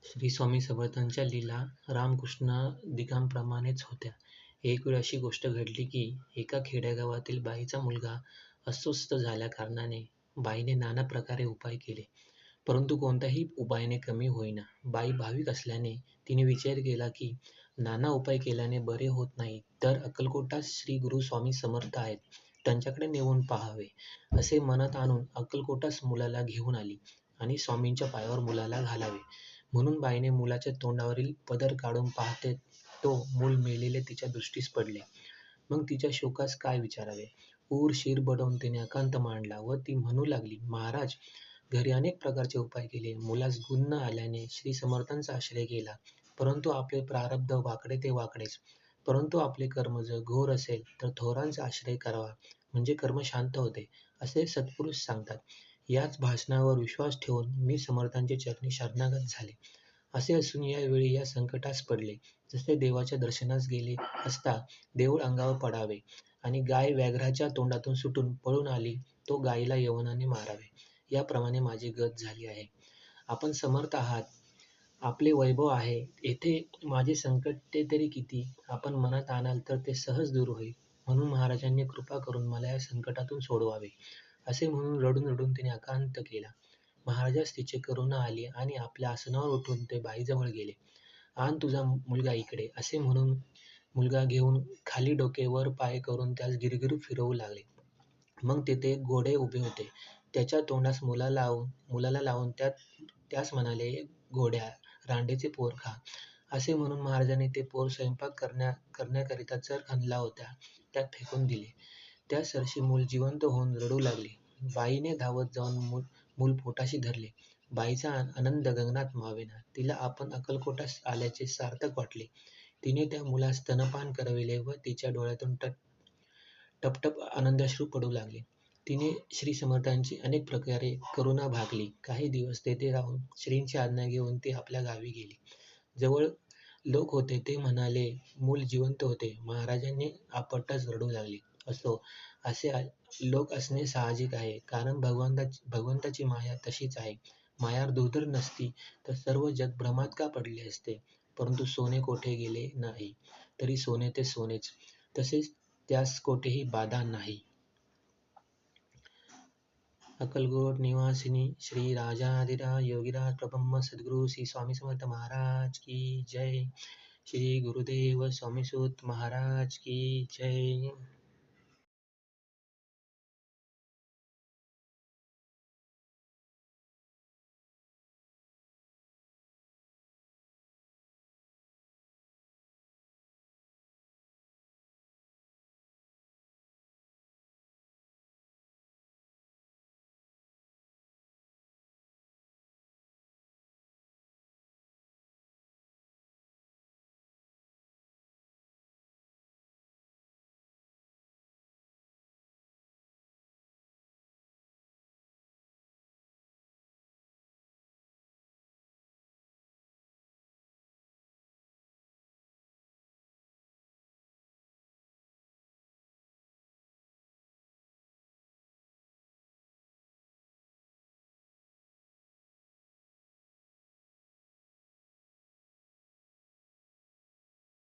श्री स्वामी समर्थांच्या लीला रामकृष्णादिकांप्रमाणेच होत्या. एक वेळ अशी गोष्ट घडली की एका खेडेगावातील बाईचा मुलगा अस्वस्थ झाल्याकारणाने बाईने नाना प्रकारे उपाय केले, परंतु कोणत्याही उपायाने कमी होईना. बाई भाविक असल्याने तिने विचार केला की नाना उपाय केल्याने बरे होत नाही, तर अक्कलकोटात श्री गुरु स्वामी समर्थ आहेत, त्यांच्याकडे नेऊन पाहावे. असे मनात आणून अक्कलकोटास मुलाला घेऊन आली आणि स्वामींच्या पायावर मुलाला घालावे म्हणून बाईने मुलाच्या तोंडावरील पदर काढून पाहते तो मूल मेलेले तिच्या दृष्टीस पडले. मग तिच्या शोकास काय विचारावे. ऊर शिर बडवून तिने अकांत मांडला व ती म्हणू लागली, महाराज, घरी अनेक प्रकारचे उपाय केले, मुलास गुण न आल्याने श्री समर्थांचा आश्रय केला, परंतु आपले प्रारब्ध वाकडे ते वाकडेच. परंतु आपले कर्म जर घोर असेल तर थोरांचा आश्रय करावा, म्हणजे कर्म शांत होते, असे सत्पुरुष सांगतात. याच भाषणावर विश्वास ठेवून मी समर्थांचे चरणी शरणागत झाले. असे असून यावेळी या संकटास पडले. जसे देवाच्या दर्शनास गेले असता देऊळ अंगावर पडावे आणि गाय व्याघ्राच्या तोंडातून सुटून पळून आली तो गायीला यवनाने मारावे, याप्रमाणे माझी गत झाली आहे. आपण समर्थ आहात, आपले वैभव आहे, येथे माझे संकट ते तरी किती, आपण मनात आणाल तर ते सहज दूर होईल, म्हणून महाराजांनी कृपा करून मला या संकटातून सोडवावे. असे म्हणून रडून रडून तिने आकांत केला. महाराजास तिची करुणा आली आणि आपल्या आसनावर उठून ते बाईजवळ गेले. आण तुझा मुलगा इकडे, असे म्हणून मुलगा घेऊन खाली डोके वर पाय करून त्यास गिरगिरू फिरवू लागले. मग तेथे एक घोडे उभे होते. त्याच्या तोंडास मुलाला लावून त्यास म्हणाले, घोड्या, रांडेचे पोर खा. असे म्हणून महाराजांनी ते पोर स्वयंपाक करण्याकरिता चर खणला होता त्यात फेकून दिले. त्या सरशी मूल जिवंत होऊन रडू लागले. बाईने धावत जाऊन मूल पोटाशी धरले. बाईचा आनंद गगनात मावेना. तिला आपण अक्कलकोटास आल्याचे सार्थक वाटले. तिने त्या मुलास स्तनपान करविले व तिच्या डोळ्यातून टपटप आनंदाश्रू पडू लागले. तिने श्री समर्थांची अनेक प्रकारे करुणा भागली. काही दिवस तेथे राहून श्रींची आज्ञा घेऊन ती आपल्या गावी गेली. जवळ लोक होते ते म्हणाले, मूल जिवंत होते. महाराजांनी आपटच रडू लागली. असो, असे लोक असणे साहजिक आहे, कारण भगवंताची माया तशीच आहे. माया दुर्धर नसती तर सर्व जग भ्रमात का पडले असते. परंतु सोने कोठे गेले नाही तरी सोने ते सोनेच, तसेच त्यास कोठेही बाधा नाही. अक्कलकोट निवासिनी श्री राजाधिराज योगीराज प्रब्रह्म सद्गुरु श्री स्वामी समर्थ महाराज की जय. श्री गुरुदेव स्वामीसूत महाराज की जय.